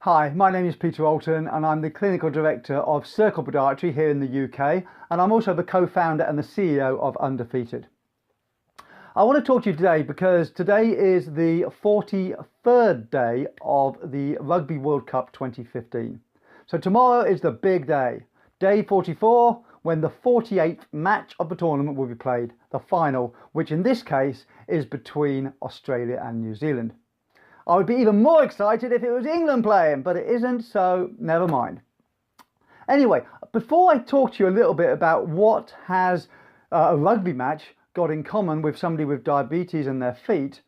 Hi, my name is Peter Alton and I'm the Clinical Director of Circle Podiatry here in the UK, and I'm also the co-founder and the CEO of Undefeated. I want to talk to you today because today is the 43rd day of the Rugby World Cup 2015. So tomorrow is the big day, day 44, when the 48th match of the tournament will be played, the final, which in this case is between Australia and New Zealand. I would be even more excited if it was England playing, but it isn't, so never mind. Anyway, before I talk to you a little bit about what has a rugby match got in common with somebody with diabetes and their feet,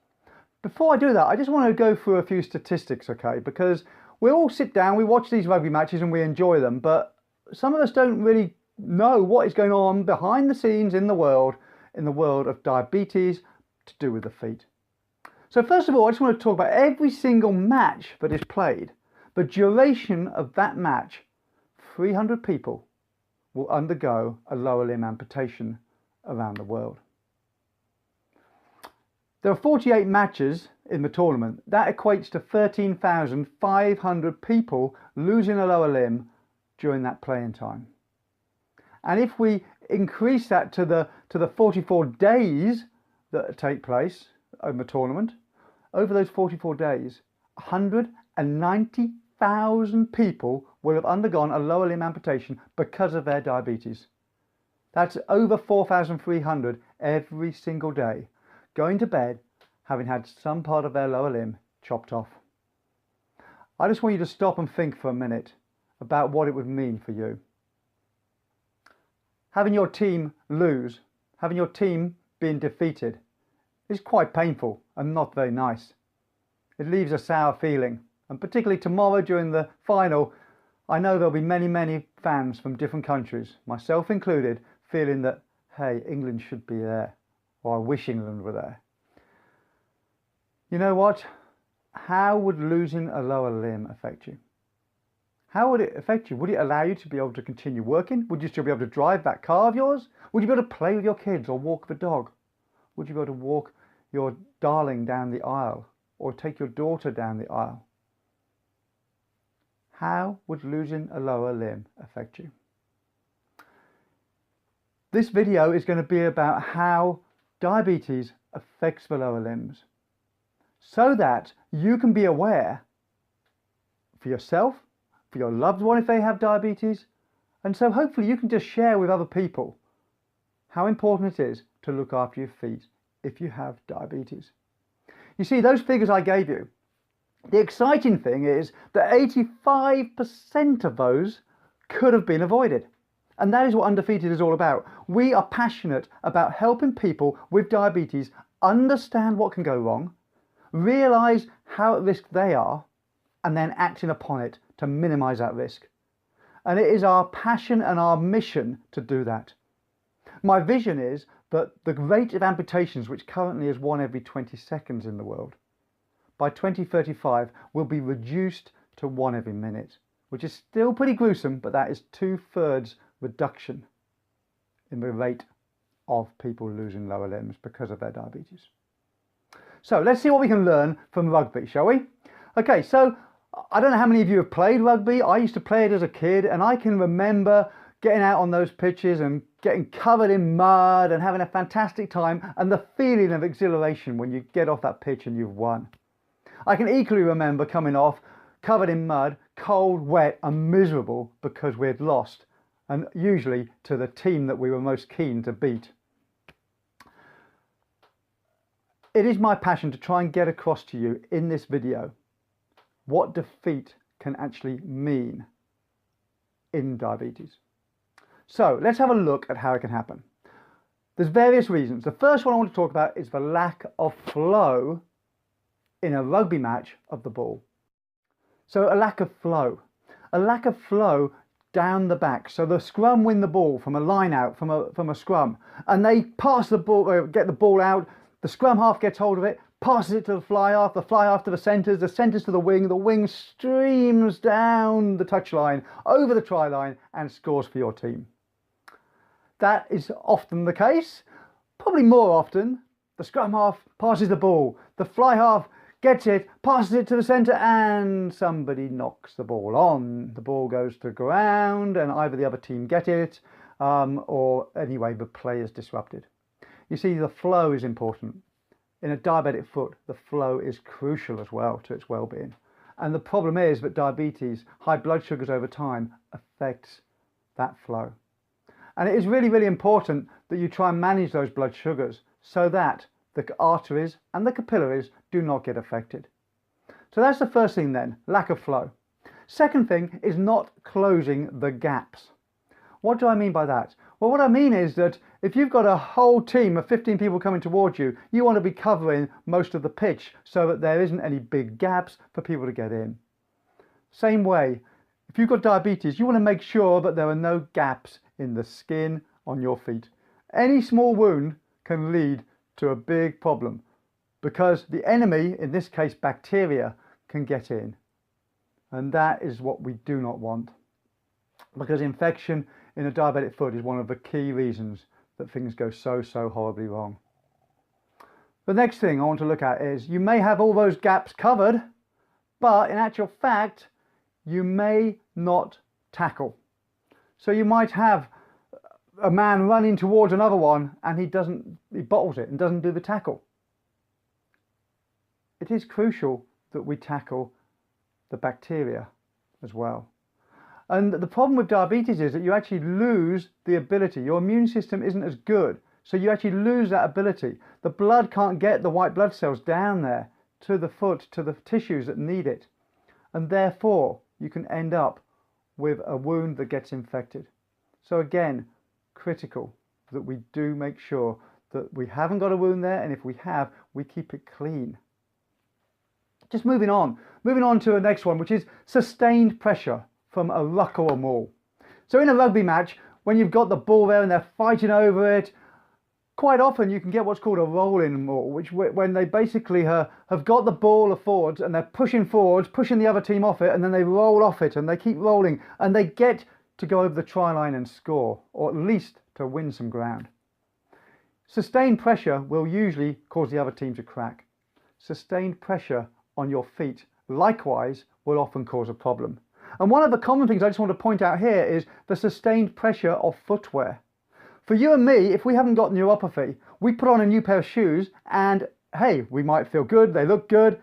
before I do that, I just want to go through a few statistics, okay? Because we all sit down, we watch these rugby matches and we enjoy them, but some of us don't really know what is going on behind the scenes in the world of diabetes to do with the feet. So first of all, I just want to talk about every single match that is played. The duration of that match, 300 people will undergo a lower limb amputation around the world. There are 48 matches in the tournament. That equates to 13,500 people losing a lower limb during that playing time. And if we increase that to the 44 days that take place in the tournament, over those 44 days, 190,000 people will have undergone a lower limb amputation because of their diabetes. That's over 4,300 every single day, going to bed having had some part of their lower limb chopped off. I just want you to stop and think for a minute about what it would mean for you. Having your team lose, having your team being defeated, is quite painful and not very nice. It leaves a sour feeling, and particularly tomorrow during the final, I know there'll be many fans from different countries, myself included, feeling that, hey, England should be there, or I wish England were there. You know what? How would losing a lower limb affect you? How would it affect you? Would it allow you to be able to continue working? Would you still be able to drive that car of yours? Would you be able to play with your kids or walk the dog? Would you be able to walk your darling down the aisle or take your daughter down the aisle? How would losing a lower limb affect you? This video is going to be about how diabetes affects the lower limbs, so that you can be aware for yourself, for your loved one if they have diabetes, and so hopefully you can just share with other people how important it is to look after your feet if you have diabetes. You see, those figures I gave you, the exciting thing is that 85% of those could have been avoided. And that is what Undefeated is all about. We are passionate about helping people with diabetes understand what can go wrong, realise how at risk they are, and then acting upon it to minimise that risk. And it is our passion and our mission to do that. My vision is that the rate of amputations, which currently is 1 every 20 seconds in the world, by 2035 will be reduced to 1 every minute, which is still pretty gruesome, but that is 2/3 reduction in the rate of people losing lower limbs because of their diabetes. So let's see what we can learn from rugby, shall we? Okay, so I don't know how many of you have played rugby. I used to play it as a kid, and I can remember getting out on those pitches and getting covered in mud and having a fantastic time, and the feeling of exhilaration when you get off that pitch and you've won. I can equally remember coming off covered in mud, cold, wet and miserable because we had lost, and usually to the team that we were most keen to beat. It is my passion to try and get across to you in this video what defeat can actually mean in diabetes. So let's have a look at how it can happen. There's various reasons. The first one I want to talk about is the lack of flow in a rugby match of the ball. So a lack of flow down the back. So the scrum win the ball from a line out, from a scrum, and they pass the ball, get the ball out. The scrum half gets hold of it, passes it to the fly half to the centres to the wing streams down the touchline, over the try line and scores for your team. That is often the case. Probably more often, the scrum half passes the ball, the fly half gets it, passes it to the centre, and somebody knocks the ball on. The ball goes to the ground, and either the other team get it, or anyway, the play is disrupted. You see, the flow is important. In a diabetic foot, the flow is crucial as well to its well-being. And the problem is that diabetes, high blood sugars over time, affects that flow. And it is really, really important that you try and manage those blood sugars so that the arteries and the capillaries do not get affected. So that's the first thing then, lack of flow. Second thing is not closing the gaps. What do I mean by that? Well, what I mean is that if you've got a whole team of 15 people coming towards you, you want to be covering most of the pitch so that there isn't any big gaps for people to get in. Same way, if you've got diabetes, you want to make sure that there are no gaps in the skin on your feet. Any small wound can lead to a big problem because the enemy, in this case bacteria, can get in. And that is what we do not want, because infection in a diabetic foot is one of the key reasons that things go so horribly wrong. The next thing I want to look at is you may have all those gaps covered, but in actual fact, you may not tackle. So you might have a man running towards another one and he bottles it and doesn't do the tackle. It is crucial that we tackle the bacteria as well. And the problem with diabetes is that you actually lose the ability. Your immune system isn't as good, so you actually lose that ability. The blood can't get the white blood cells down there to the foot, to the tissues that need it. And therefore, you can end up with a wound that gets infected. So again, critical that we do make sure that we haven't got a wound there, and if we have, we keep it clean. Just moving on to the next one, which is sustained pressure from a ruck or a maul. So in a rugby match, when you've got the ball there and they're fighting over it, quite often you can get what's called a rolling maul, which when they basically have got the ball forwards and they're pushing forwards, pushing the other team off it, and then they roll off it and they keep rolling and they get to go over the try line and score, or at least to win some ground. Sustained pressure will usually cause the other team to crack. Sustained pressure on your feet, likewise, will often cause a problem. And one of the common things I just want to point out here is the sustained pressure of footwear. For you and me, if we haven't got neuropathy, we put on a new pair of shoes and hey, we might feel good, they look good,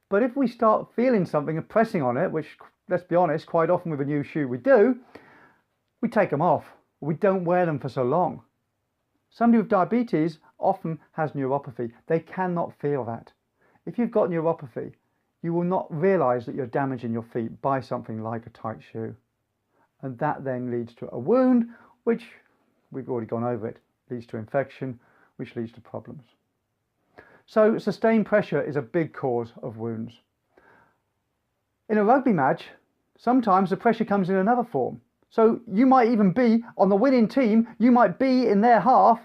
but if we start feeling something and pressing on it, which let's be honest, quite often with a new shoe we do, we take them off. We don't wear them for so long. Somebody with diabetes often has neuropathy. They cannot feel that. If you've got neuropathy, you will not realise that you're damaging your feet by something like a tight shoe. And that then leads to a wound, which we've already gone over it, leads to infection, which leads to problems. So sustained pressure is a big cause of wounds. In a rugby match, sometimes the pressure comes in another form. So you might even be on the winning team, you might be in their half,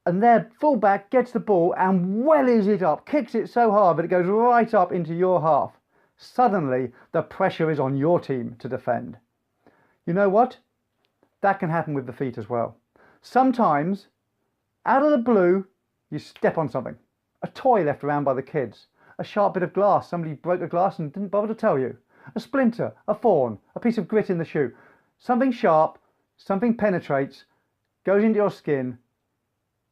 and their fullback gets the ball and wellies it up, kicks it so hard that it goes right up into your half. Suddenly, the pressure is on your team to defend. You know what? That can happen with the feet as well. Sometimes, out of the blue, you step on something. A toy left around by the kids. A sharp bit of glass. Somebody broke a glass and didn't bother to tell you. A splinter, a thorn, a piece of grit in the shoe. Something sharp, something penetrates, goes into your skin,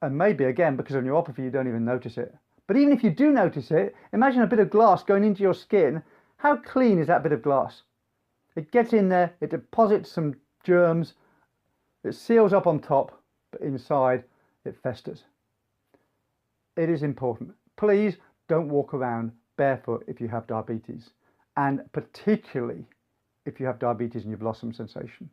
and maybe, again, because of neuropathy, you don't even notice it. But even if you do notice it, imagine a bit of glass going into your skin. How clean is that bit of glass? It gets in there, it deposits some germs, it seals up on top, but inside it festers. It is important. Please don't walk around barefoot if you have diabetes, and particularly if you have diabetes and you've lost some sensation.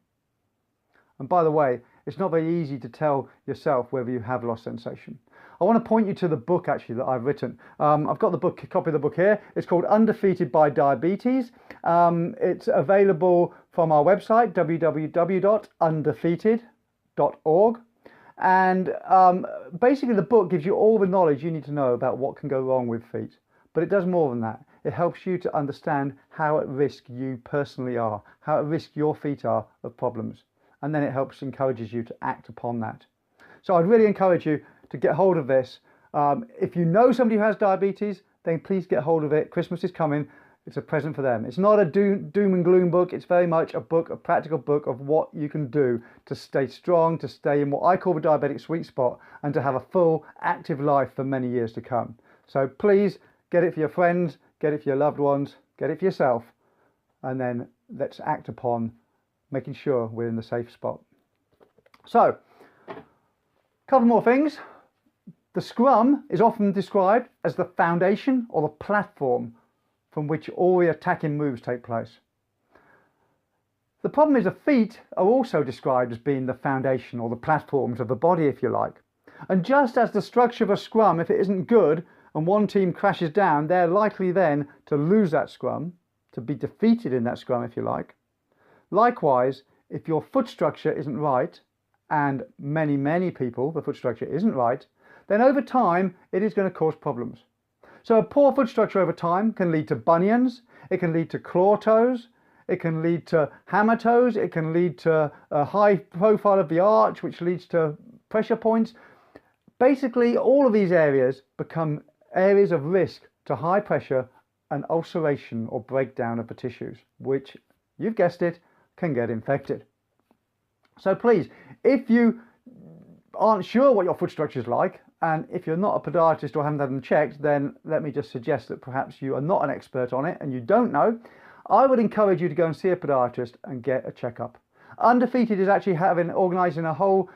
And by the way, it's not very easy to tell yourself whether you have lost sensation. I want to point you to the book actually that I've written. I've got the copy of the book here. It's called Undefeated by Diabetes. It's available from our website, www.undefeated.org. And basically the book gives you all the knowledge you need to know about what can go wrong with feet. But it does more than that. It helps you to understand how at risk you personally are, how at risk your feet are of problems. And then it encourages you to act upon that. So I'd really encourage you to get hold of this. If you know somebody who has diabetes, then please get hold of it. Christmas is coming. It's a present for them. It's not a doom and gloom book. It's very much a book, a practical book of what you can do to stay strong, to stay in what I call the diabetic sweet spot, and to have a full, active life for many years to come. So please get it for your friends, get it for your loved ones, get it for yourself, and then let's act upon making sure we're in the safe spot. So, a couple more things. The scrum is often described as the foundation or the platform from which all the attacking moves take place. The problem is the feet are also described as being the foundation or the platforms of the body, if you like. And just as the structure of a scrum, if it isn't good and one team crashes down, they're likely then to lose that scrum, to be defeated in that scrum, if you like. Likewise, if your foot structure isn't right, and many people, the foot structure isn't right, then over time it is going to cause problems. So a poor foot structure over time can lead to bunions, it can lead to claw toes, it can lead to hammer toes, it can lead to a high profile of the arch, which leads to pressure points. Basically, all of these areas become areas of risk to high pressure and ulceration or breakdown of the tissues, which, you've guessed it, can get infected. So please, if you aren't sure what your foot structure is like, and if you're not a podiatrist or haven't had them checked, then let me just suggest that perhaps you are not an expert on it and you don't know. I would encourage you to go and see a podiatrist and get a checkup. Undefeated is actually organising a whole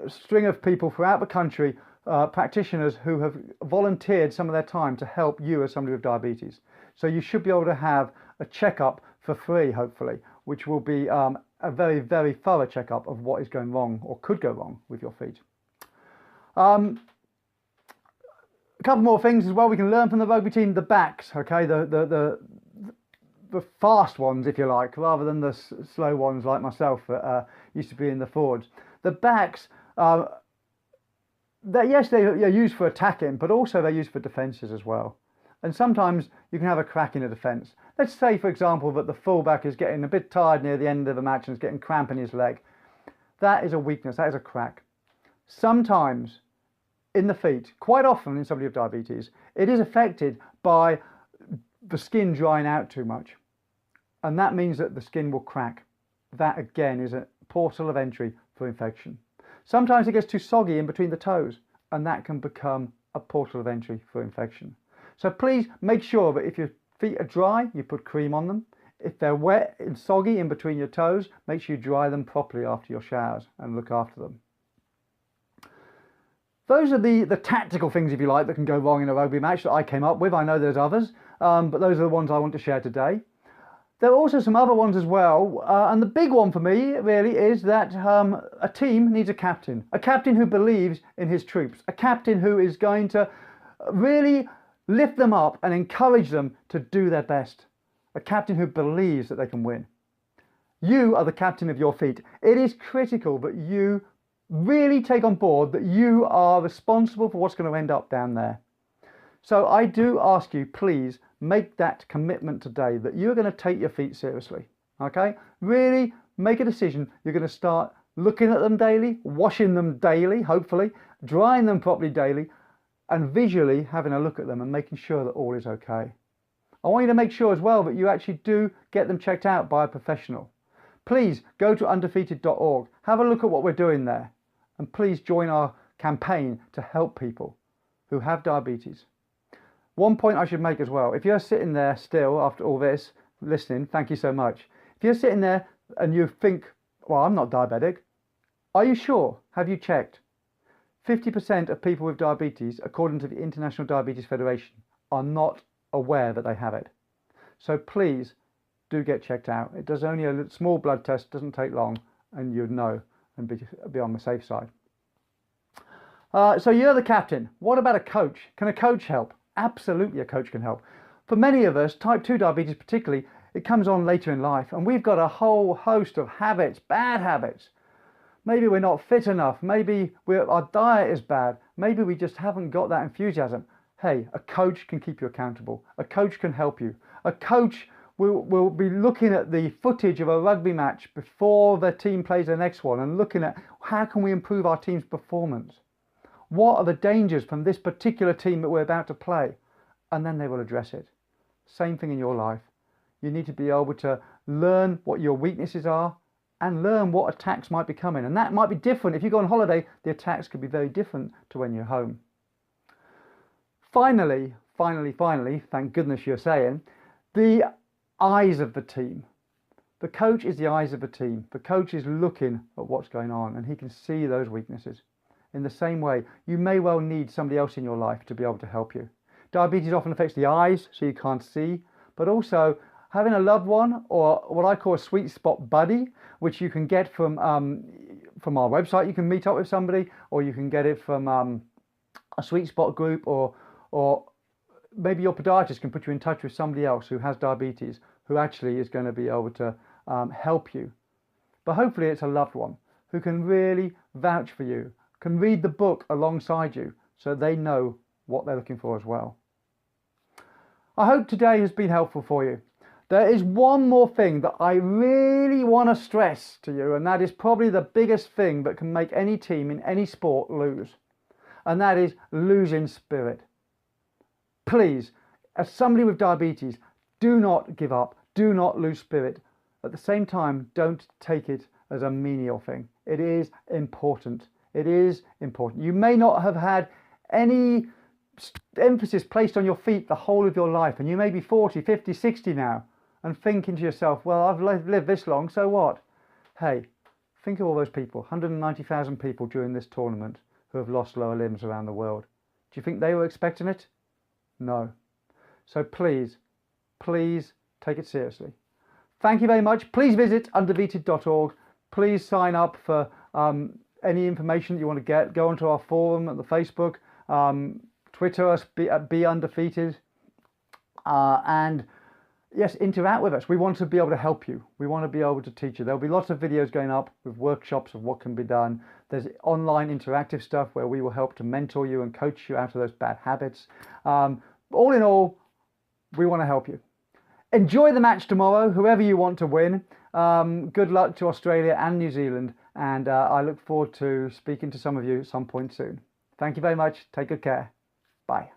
string of people throughout the country, practitioners who have volunteered some of their time to help you as somebody with diabetes. So you should be able to have a checkup for free, hopefully, which will be a very thorough checkup of what is going wrong or could go wrong with your feet. A couple more things as well we can learn from the rugby team. The backs, okay, the fast ones, if you like, rather than the slow ones like myself that used to be in the forwards. The backs, yes, they're used for attacking, but also they're used for defences as well. And sometimes you can have a crack in a defence. Let's say, for example, that the fullback is getting a bit tired near the end of the match and is getting cramp in his leg. That is a weakness, that is a crack. Sometimes in the feet, quite often in somebody with diabetes, it is affected by the skin drying out too much. And that means that the skin will crack. That again is a portal of entry for infection. Sometimes it gets too soggy in between the toes, and that can become a portal of entry for infection. So please make sure that if your feet are dry, you put cream on them. If they're wet and soggy in between your toes, make sure you dry them properly after your showers and look after them. Those are the tactical things, if you like, that can go wrong in a rugby match that I came up with. I know there's others, but those are the ones I want to share today. There are also some other ones as well, and the big one for me really is that a team needs a captain who believes in his troops, a captain who is going to really lift them up and encourage them to do their best, a captain who believes that they can win. You are the captain of your feet. It is critical that you really take on board that you are responsible for what's going to end up down there. So I do ask you, please make that commitment today that you're going to take your feet seriously. Okay? Really make a decision. You're going to start looking at them daily, washing them daily, hopefully, drying them properly daily, and visually having a look at them and making sure that all is okay. I want you to make sure as well that you actually do get them checked out by a professional. Please go to undefeated.org, have a look at what we're doing there, and please join our campaign to help people who have diabetes. One point I should make as well, if you're sitting there still after all this, listening, thank you so much. If you're sitting there and you think, well, I'm not diabetic, are you sure? Have you checked? 50% of people with diabetes, according to the International Diabetes Federation, are not aware that they have it. So please do get checked out. It does only a small blood test, doesn't take long, and you'd know and be on the safe side. So you're the captain. What about a coach? Can a coach help? Absolutely, a coach can help. For many of us, type 2 diabetes particularly, it comes on later in life, and we've got a whole host of habits, bad habits. Maybe we're not fit enough, maybe our diet is bad, maybe we just haven't got that enthusiasm. Hey, a coach can keep you accountable. A coach can help you. A coach will be looking at the footage of a rugby match before the team plays the next one and looking at how can we improve our team's performance. What are the dangers from this particular team that we're about to play? and then they will address it. Same thing in your life. You need to be able to learn what your weaknesses are and learn what attacks might be coming. And that might be different. If you go on holiday, the attacks could be very different to when you're home. Finally, thank goodness you're saying, the eyes of the team. The coach is the eyes of the team. The coach is looking at what's going on and he can see those weaknesses. In the same way, you may well need somebody else in your life to be able to help you. Diabetes often affects the eyes, so you can't see, but also having a loved one, or what I call a sweet spot buddy, which you can get from our website. You can meet up with somebody, or you can get it from a sweet spot group, or maybe your podiatrist can put you in touch with somebody else who has diabetes, who actually is going to be able to help you. But hopefully it's a loved one who can really vouch for you, can read the book alongside you, so they know what they're looking for as well. I hope today has been helpful for you. There is one more thing that I really want to stress to you, and that is probably the biggest thing that can make any team in any sport lose, and that is losing spirit. Please, as somebody with diabetes, do not give up, do not lose spirit. At the same time, don't take it as a menial thing. It is important. It is important. You may not have had any emphasis placed on your feet the whole of your life, and you may be 40, 50, 60 now, and thinking to yourself, well, I've lived this long, so what? Hey, think of all those people, 190,000 people during this tournament who have lost lower limbs around the world. Do you think they were expecting it? No. So please take it seriously. Thank you very much. Please visit undefeated.org. Please sign up for any information that you want to get. Go onto our forum at the Facebook, Twitter us, be undefeated, and yes, interact with us. We want to be able to help you. We want to be able to teach you. There'll be lots of videos going up with workshops of what can be done. There's online interactive stuff where we will help to mentor you and coach you out of those bad habits. All in all, we want to help you. Enjoy the match tomorrow, whoever you want to win. Good luck to Australia and New Zealand, and I look forward to speaking to some of you at some point soon. Thank you very much. Take good care. Bye.